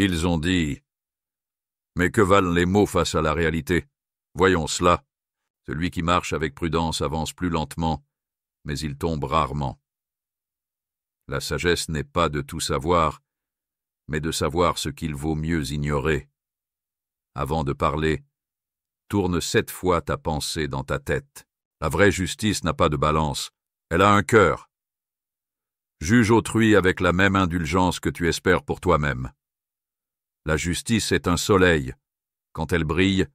Ils ont dit « Mais que valent les mots face à la réalité? Voyons cela. Celui qui marche avec prudence avance plus lentement, mais il tombe rarement. » La sagesse n'est pas de tout savoir, mais de savoir ce qu'il vaut mieux ignorer. Avant de parler, tourne 7 fois ta pensée dans ta tête. La vraie justice n'a pas de balance, elle a un cœur. Juge autrui avec la même indulgence que tu espères pour toi-même. La justice est un soleil. Quand elle brille,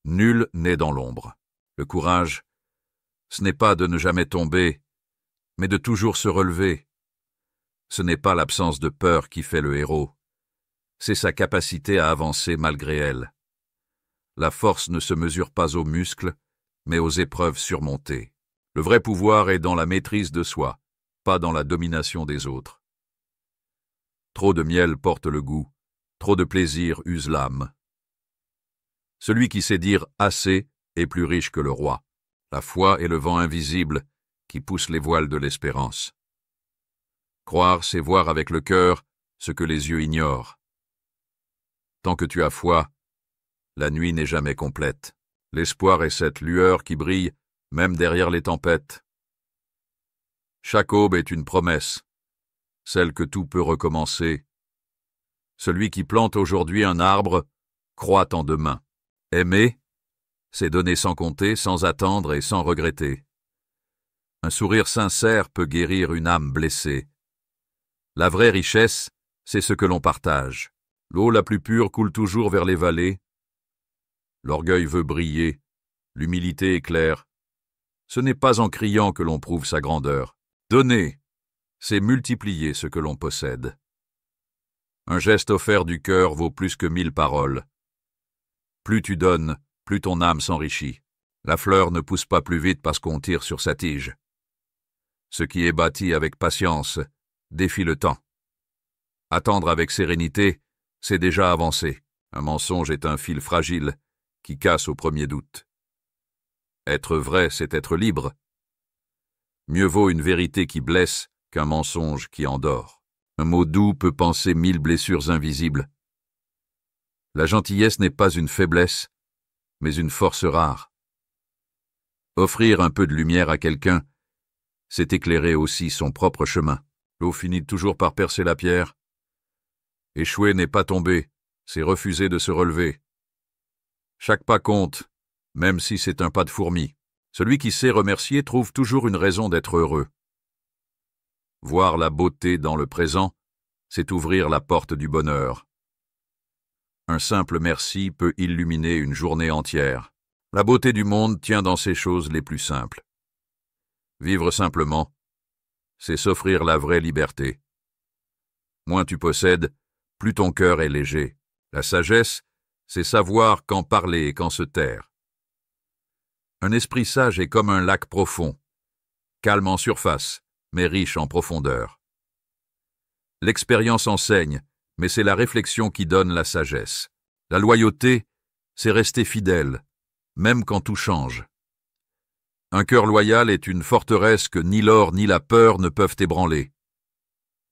nul n'est dans l'ombre. Le courage, ce n'est pas de ne jamais tomber, mais de toujours se relever. Ce n'est pas l'absence de peur qui fait le héros, c'est sa capacité à avancer malgré elle. La force ne se mesure pas aux muscles, mais aux épreuves surmontées. Le vrai pouvoir est dans la maîtrise de soi, pas dans la domination des autres. Trop de miel porte le goût, trop de plaisir use l'âme. Celui qui sait dire « assez » est plus riche que le roi. La foi est le vent invisible qui pousse les voiles de l'espérance. Croire, c'est voir avec le cœur ce que les yeux ignorent. Tant que tu as foi, la nuit n'est jamais complète. L'espoir est cette lueur qui brille même derrière les tempêtes. Chaque aube est une promesse, celle que tout peut recommencer. Celui qui plante aujourd'hui un arbre croit en demain. Aimer, c'est donner sans compter, sans attendre et sans regretter. Un sourire sincère peut guérir une âme blessée. La vraie richesse, c'est ce que l'on partage. L'eau la plus pure coule toujours vers les vallées. L'orgueil veut briller, l'humilité éclaire. Ce n'est pas en criant que l'on prouve sa grandeur. Donner, c'est multiplier ce que l'on possède. Un geste offert du cœur vaut plus que 1000 paroles. Plus tu donnes, plus ton âme s'enrichit. La fleur ne pousse pas plus vite parce qu'on tire sur sa tige. Ce qui est bâti avec patience défie le temps. Attendre avec sérénité, c'est déjà avancer. Un mensonge est un fil fragile qui casse au premier doute. Être vrai, c'est être libre. Mieux vaut une vérité qui blesse qu'un mensonge qui endort. Un mot doux peut panser 1000 blessures invisibles. La gentillesse n'est pas une faiblesse, mais une force rare. Offrir un peu de lumière à quelqu'un, c'est éclairer aussi son propre chemin. L'eau finit toujours par percer la pierre. Échouer n'est pas tomber, c'est refuser de se relever. Chaque pas compte, même si c'est un pas de fourmi. Celui qui sait remercier trouve toujours une raison d'être heureux. Voir la beauté dans le présent, c'est ouvrir la porte du bonheur. Un simple merci peut illuminer une journée entière. La beauté du monde tient dans ces choses les plus simples. Vivre simplement, c'est s'offrir la vraie liberté. Moins tu possèdes, plus ton cœur est léger. La sagesse, c'est savoir quand parler et quand se taire. Un esprit sage est comme un lac profond, calme en surface, mais riche en profondeur. L'expérience enseigne, mais c'est la réflexion qui donne la sagesse. La loyauté, c'est rester fidèle, même quand tout change. Un cœur loyal est une forteresse que ni l'or ni la peur ne peuvent ébranler.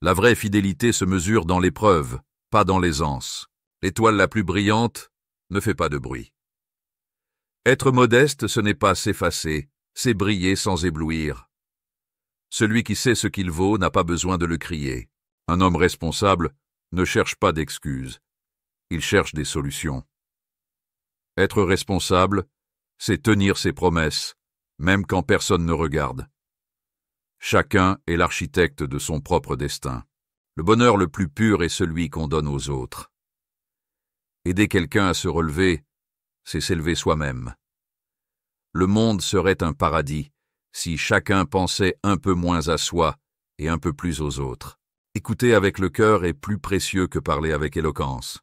La vraie fidélité se mesure dans l'épreuve, pas dans l'aisance. L'étoile la plus brillante ne fait pas de bruit. Être modeste, ce n'est pas s'effacer, c'est briller sans éblouir. Celui qui sait ce qu'il vaut n'a pas besoin de le crier. Un homme responsable ne cherche pas d'excuses, il cherche des solutions. Être responsable, c'est tenir ses promesses, même quand personne ne regarde. Chacun est l'architecte de son propre destin. Le bonheur le plus pur est celui qu'on donne aux autres. Aider quelqu'un à se relever, c'est s'élever soi-même. Le monde serait un paradis si chacun pensait un peu moins à soi et un peu plus aux autres. Écouter avec le cœur est plus précieux que parler avec éloquence.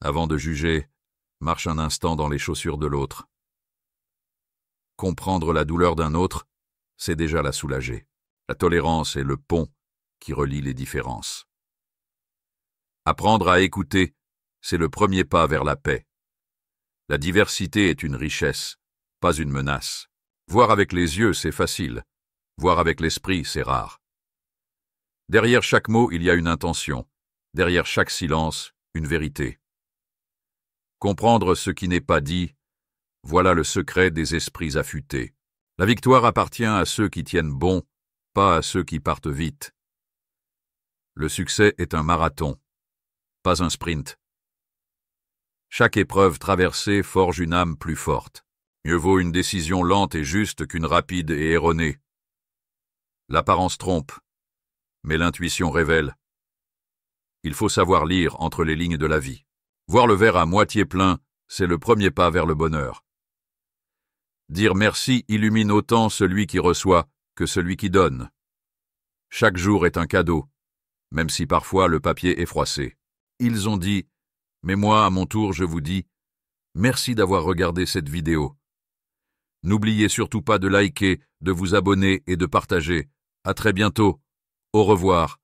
Avant de juger, marche un instant dans les chaussures de l'autre. Comprendre la douleur d'un autre, c'est déjà la soulager. La tolérance est le pont qui relie les différences. Apprendre à écouter, c'est le premier pas vers la paix. La diversité est une richesse, pas une menace. Voir avec les yeux, c'est facile. Voir avec l'esprit, c'est rare. Derrière chaque mot, il y a une intention. Derrière chaque silence, une vérité. Comprendre ce qui n'est pas dit, voilà le secret des esprits affûtés. La victoire appartient à ceux qui tiennent bon, pas à ceux qui partent vite. Le succès est un marathon, pas un sprint. Chaque épreuve traversée forge une âme plus forte. Mieux vaut une décision lente et juste qu'une rapide et erronée. L'apparence trompe, mais l'intuition révèle. Il faut savoir lire entre les lignes de la vie. Voir le verre à moitié plein, c'est le premier pas vers le bonheur. Dire merci illumine autant celui qui reçoit que celui qui donne. Chaque jour est un cadeau, même si parfois le papier est froissé. Ils ont dit, mais moi, à mon tour, je vous dis, merci d'avoir regardé cette vidéo. N'oubliez surtout pas de liker, de vous abonner et de partager. À très bientôt. Au revoir.